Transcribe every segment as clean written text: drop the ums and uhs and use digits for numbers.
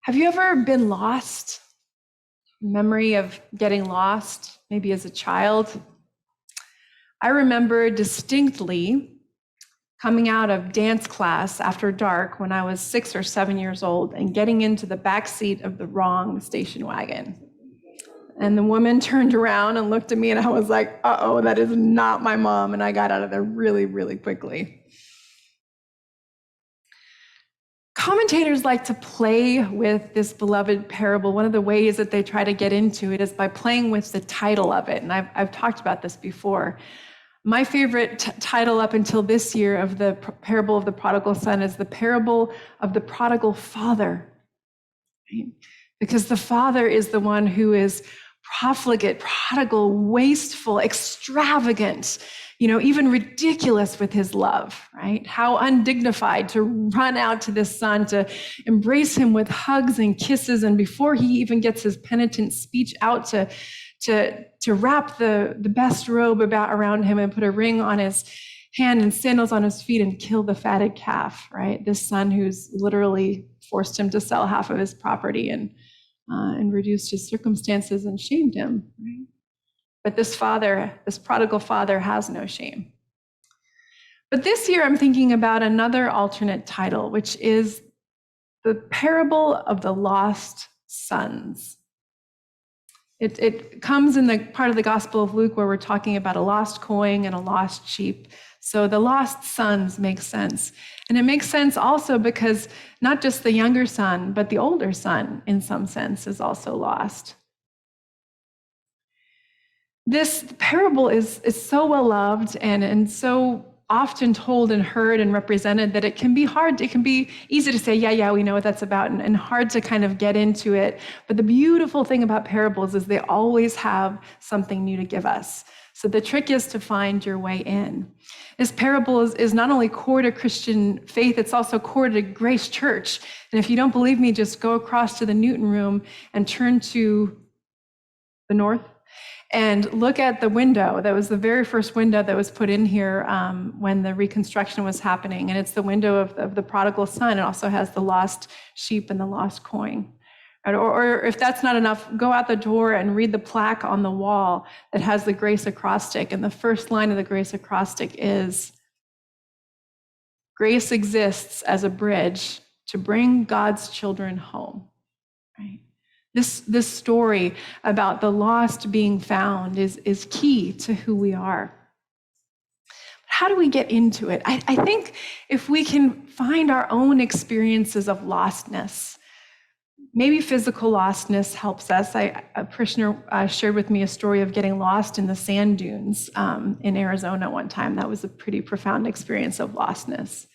Have you ever been lost? Memory of getting lost, maybe as a child? I remember distinctly coming out of dance class after dark when I was 6 or 7 years old and getting into the back seat of the wrong station wagon. And the woman turned around and looked at me and I was like, uh-oh, that is not my mom. And I got out of there really, really quickly. Commentators like to play with this beloved parable. One of the ways that they try to get into it is by playing with the title of it. And I've talked about this before. My favorite title up until this year of the parable of the prodigal son is the parable of the prodigal father. Right? Because the father is the one who is profligate, prodigal, wasteful, extravagant, even ridiculous with his love, right? How undignified to run out to this son, to embrace him with hugs and kisses, and before he even gets his penitent speech out, to wrap the best robe around him and put a ring on his hand and sandals on his feet and kill the fatted calf, right? This son who's literally forced him to sell half of his property and reduced his circumstances and shamed him, right? But this prodigal father has no shame. But this year I'm thinking about another alternate title, which is the parable of the lost sons. It comes in the part of the Gospel of Luke where we're talking about a lost coin and a lost sheep. So the lost sons makes sense. And it makes sense also because not just the younger son, but the older son, in some sense, is also lost. This parable is so well loved and so often told and heard and represented that it can be hard. It can be easy to say, yeah, we know what that's about, and hard to kind of get into it. But the beautiful thing about parables is they always have something new to give us. So the trick is to find your way in. This parable is not only core to Christian faith, it's also core to Grace Church. And if you don't believe me, just go across to the Newton Room and turn to the north and look at the window. That was the very first window that was put in here when the reconstruction was happening. And it's the window of the prodigal son. It also has the lost sheep and the lost coin. Or if that's not enough, go out the door and read the plaque on the wall that has the grace acrostic. And the first line of the grace acrostic is, grace exists as a bridge to bring God's children home. Right? This story about the lost being found is key to who we are. How do we get into it? I think if we can find our own experiences of lostness, maybe physical lostness helps us. A parishioner shared with me a story of getting lost in the sand dunes in Arizona one time. That was a pretty profound experience of lostness.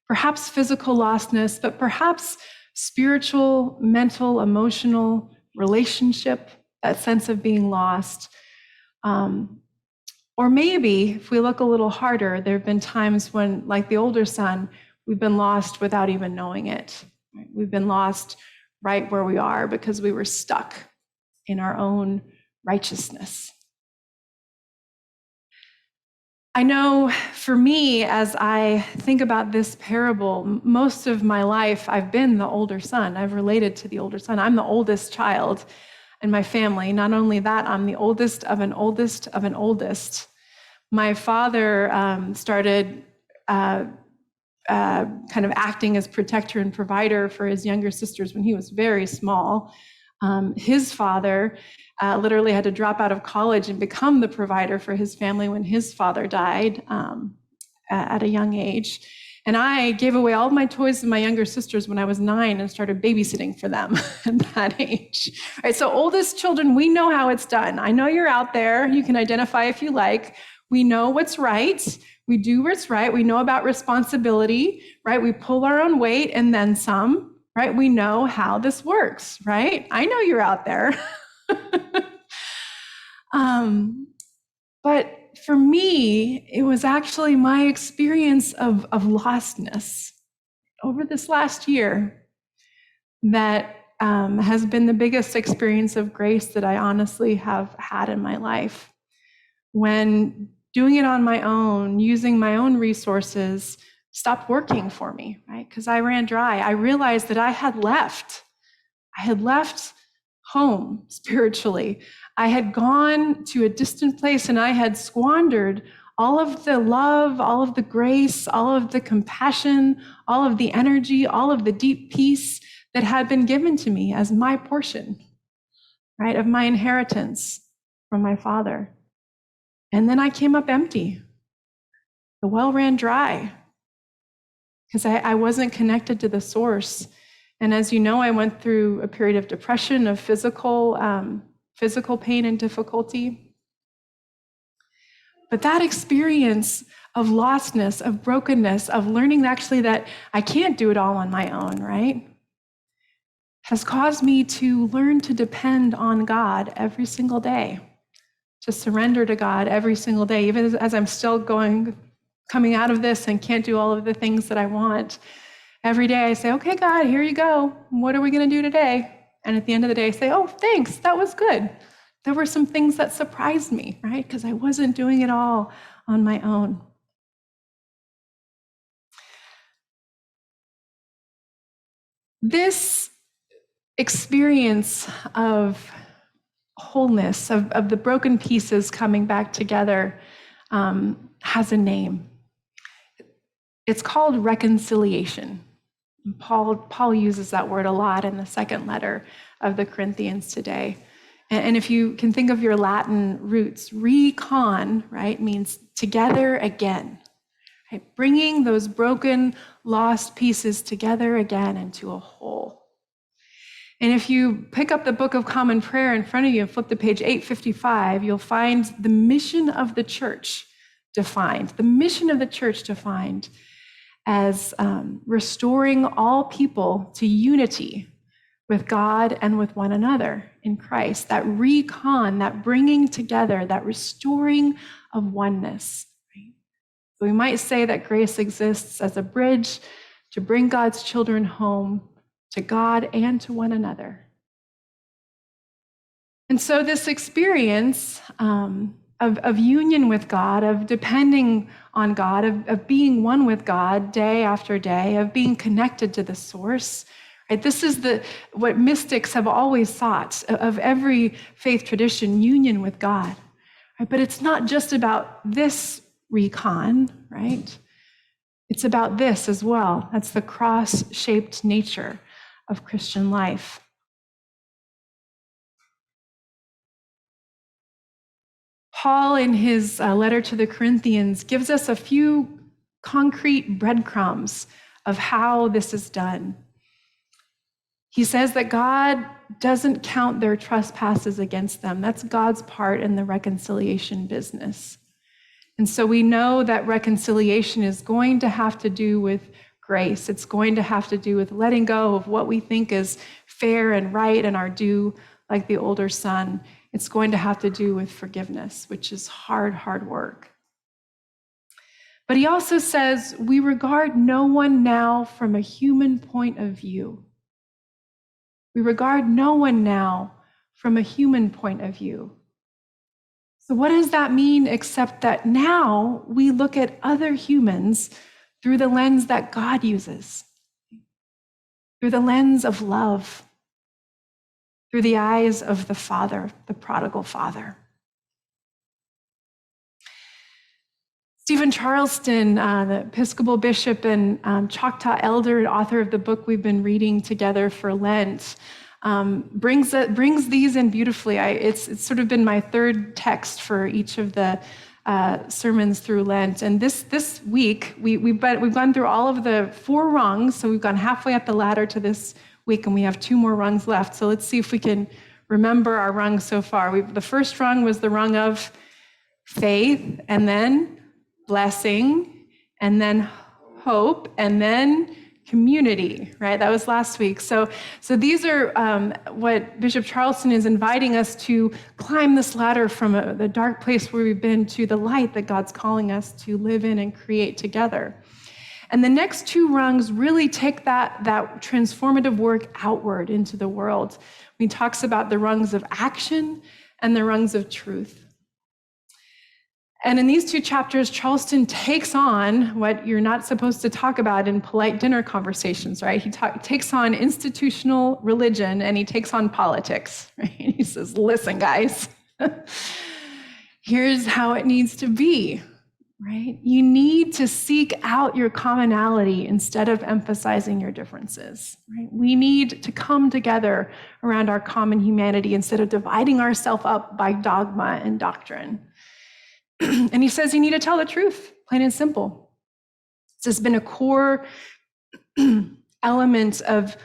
Perhaps physical lostness, but perhaps spiritual, mental, emotional, relationship, that sense of being lost. Or maybe, if we look a little harder, there have been times when, like the older son, we've been lost without even knowing it. Right? We've been lost right where we are because we were stuck in our own righteousness. I know for me, as I think about this parable, most of my life I've been the older son. I've related to the older son. I'm the oldest child in my family. Not only that, I'm the oldest of an oldest of an oldest. My father started kind of acting as protector and provider for his younger sisters when he was very small. His father literally had to drop out of college and become the provider for his family when his father died at a young age. And I gave away all of my toys to my younger sisters when I was 9 and started babysitting for them at that age. All right, so oldest children, we know how it's done. I know you're out there. You can identify if you like. We know what's right. We do what's right. We know about responsibility, right? We pull our own weight and then some, right? We know how this works, right? I know you're out there. But for me, it was actually my experience of lostness over this last year that has been the biggest experience of grace that I honestly have had in my life. When doing it on my own, using my own resources, stopped working for me, right? Because I ran dry. I realized that I had left I had left home spiritually. I had gone to a distant place and I had squandered all of the love, all of the grace, all of the compassion, all of the energy, all of the deep peace that had been given to me as my portion, right, of my inheritance from my Father. And then I came up empty. The well ran dry because I wasn't connected to the source. And as you know, I went through a period of depression, of physical pain and difficulty. But that experience of lostness, of brokenness, of learning actually that I can't do it all on my own, right, has caused me to learn to depend on God every single day, to surrender to God every single day, even as I'm still coming out of this and can't do all of the things that I want. Every day I say, okay, God, here you go. What are we going to do today? And at the end of the day, I say, oh, thanks, that was good. There were some things that surprised me, right? Because I wasn't doing it all on my own. This experience of wholeness, of the broken pieces coming back together, has a name. It's called reconciliation. Paul uses that word a lot in the second letter of the Corinthians today. And if you can think of your Latin roots, recon, right, means together again, right? Bringing those broken, lost pieces together again into a whole. And if you pick up the Book of Common Prayer in front of you and flip to page 855, you'll find the mission of the church defined. The mission of the church defined as restoring all people to unity with God and with one another in Christ. That recon, that bringing together, that restoring of oneness. Right? So we might say that grace exists as a bridge to bring God's children home to God and to one another. And so this experience of union with God, of depending on God, of being one with God day after day, of being connected to the source, right? This is what mystics have always sought of every faith tradition, union with God. Right? But it's not just about this recon, right? It's about this as well. That's the cross-shaped nature of Christian life. Paul, in his letter to the Corinthians, gives us a few concrete breadcrumbs of how this is done. He says that God doesn't count their trespasses against them. That's God's part in the reconciliation business. And so we know that reconciliation is going to have to do with grace. It's going to have to do with letting go of what we think is fair and right and our due, like the older son. It's going to have to do with forgiveness, which is hard work. But he also says, we regard no one now from a human point of view. We regard no one now from a human point of view. So what does that mean except that now we look at other humans through the lens that God uses, through the lens of love, through the eyes of the Father, the prodigal Father. Stephen Charleston, the Episcopal bishop and Choctaw elder and author of the book we've been reading together for Lent, brings these in beautifully. It's sort of been my third text for each of the sermons through Lent. And this week, we've gone through all of the 4 rungs, so we've gone halfway up the ladder to this week, and we have 2 more rungs left. So let's see if we can remember our rungs so far. The first rung was the rung of faith, and then blessing, and then hope, and then community, right? That was last week. So these are what Bishop Charleston is inviting us to climb this ladder from the dark place where we've been to the light that God's calling us to live in and create together. And the next 2 rungs really take that transformative work outward into the world. He talks about the rungs of action and the rungs of truth. And in these two chapters, Charleston takes on what you're not supposed to talk about in polite dinner conversations, right? He takes on institutional religion and he takes on politics, right? He says, listen, guys, here's how it needs to be, right? You need to seek out your commonality instead of emphasizing your differences, right? We need to come together around our common humanity instead of dividing ourselves up by dogma and doctrine. And he says you need to tell the truth, plain and simple. This has been a core element of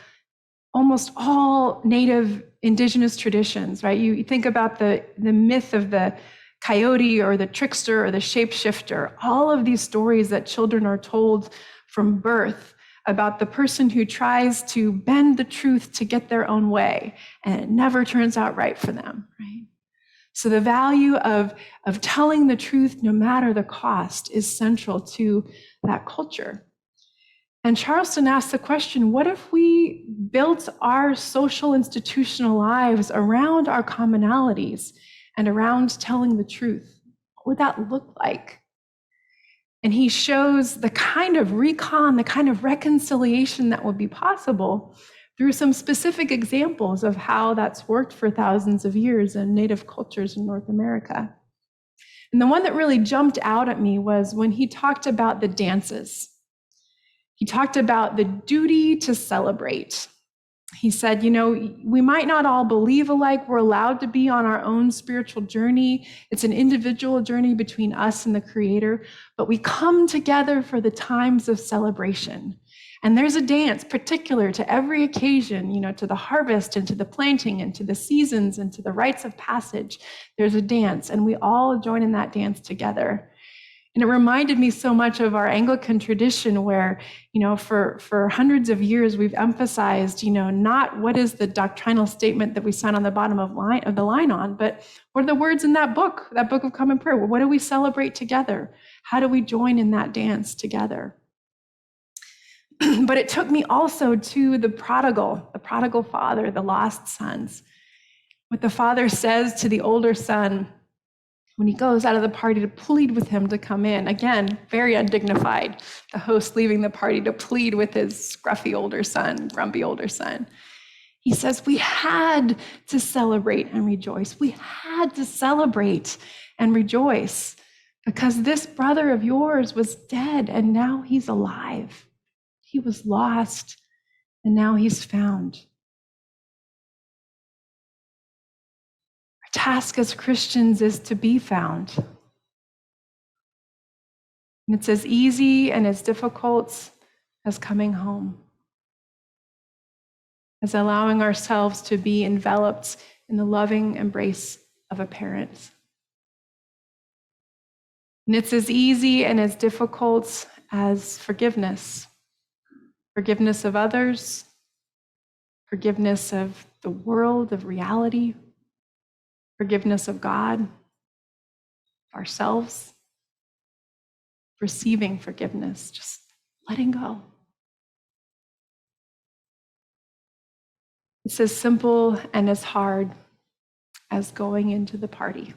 almost all Native indigenous traditions, right? You think about the myth of the coyote or the trickster or the shapeshifter, all of these stories that children are told from birth about the person who tries to bend the truth to get their own way, and it never turns out right for them, right? So the value of telling the truth no matter the cost is central to that culture. And Charleston asked the question, what if we built our social institutional lives around our commonalities and around telling the truth? What would that look like? And he shows the kind of recon, the kind of reconciliation that would be possible through some specific examples of how that's worked for thousands of years in Native cultures in North America. And the one that really jumped out at me was when he talked about the dances. He talked about the duty to celebrate. He said, we might not all believe alike. We're allowed to be on our own spiritual journey. It's an individual journey between us and the Creator, but we come together for the times of celebration. And there's a dance particular to every occasion, to the harvest and to the planting and to the seasons and to the rites of passage. There's a dance, and we all join in that dance together. And it reminded me so much of our Anglican tradition where, for hundreds of years, we've emphasized, not what is the doctrinal statement that we sign on the bottom of the line on, but what are the words in that book of common prayer? What do we celebrate together? How do we join in that dance together? But it took me also to the prodigal father, the lost sons. What the father says to the older son when he goes out of the party to plead with him to come in. Again, very undignified, the host leaving the party to plead with his scruffy older son, grumpy older son. He says, we had to celebrate and rejoice. We had to celebrate and rejoice because this brother of yours was dead and now he's alive. He was lost and now he's found. Our task as Christians is to be found. And it's as easy and as difficult as coming home, as allowing ourselves to be enveloped in the loving embrace of a parent. And it's as easy and as difficult as forgiveness. Forgiveness of others, forgiveness of the world, of reality, forgiveness of God, ourselves, receiving forgiveness, just letting go. It's as simple and as hard as going into the party.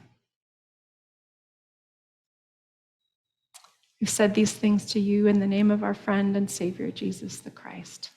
We've said these things to you in the name of our friend and Savior, Jesus the Christ.